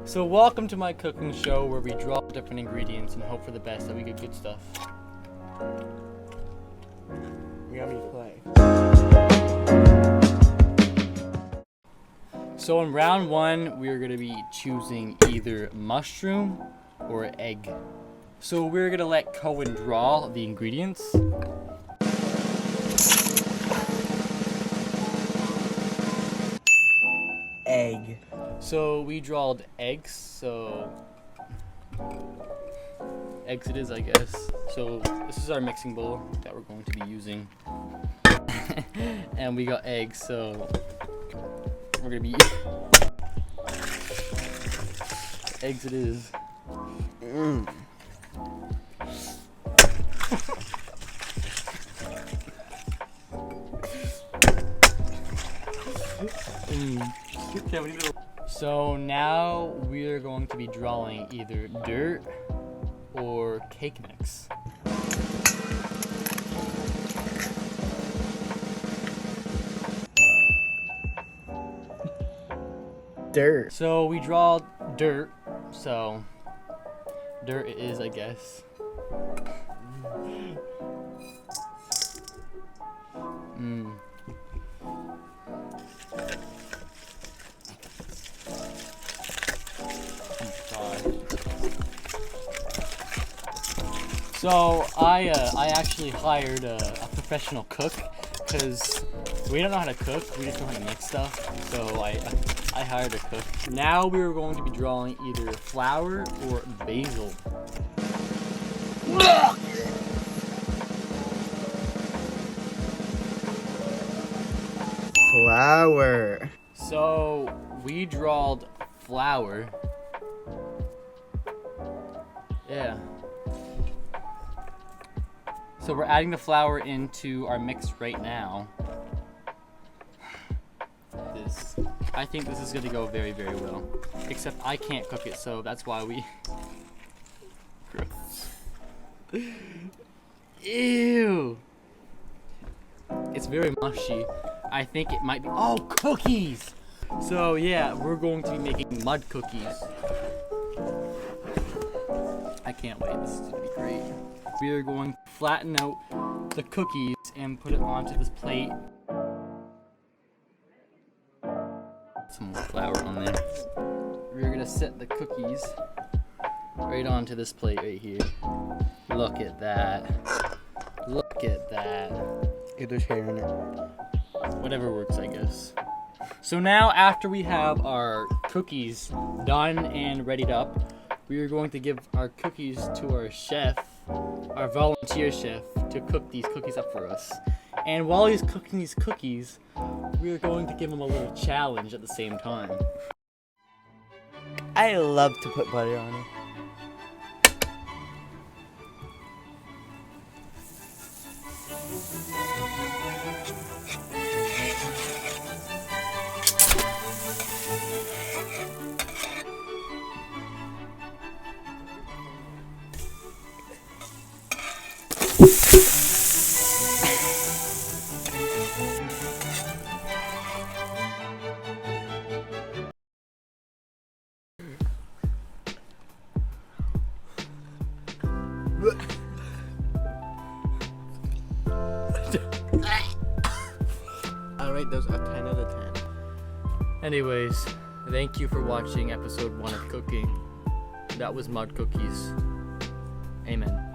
So welcome to my cooking show where we draw different ingredients and hope for the best that we get good stuff. We got me play. So in round one, we're going to be choosing either mushroom or egg. So we're going to let Kohen draw the ingredients. Egg. So we drawed eggs, so eggs it is, I guess. So this is our mixing bowl that we're going to be using. And we got eggs, so we're gonna be eggs it is. So now we're going to be drawing either dirt or cake mix. Dirt. So we draw dirt, so dirt it is, I guess. So I actually hired a professional cook because we don't know how to cook, we just know how to mix stuff. So I hired a cook. Now we're going to be drawing either flour or basil. Flour. So we drawed flour. Yeah. So we're adding the flour into our mix right now. I think this is gonna go very, very well. Except I can't cook it, so that's why we... Gross. Ew! It's very mushy. I think it might be... Oh, cookies! So yeah, we're going to be making mud cookies. I can't wait, this is gonna be great. We are going to flatten out the cookies and put it onto this plate. Some more flour on there. We're gonna set the cookies right onto this plate right here. Look at that. Look at that. There's hair in it. Whatever works, I guess. So now after we have our cookies done and readied up, we are going to give our cookies to our chef, our volunteer chef, to cook these cookies up for us. And while he's cooking these cookies, we're going to give him a little challenge at the same time. I love to put butter on it. I'll rate those a 10 out of 10. Anyways, thank you for watching episode 1 of cooking. That was mud cookies. Amen.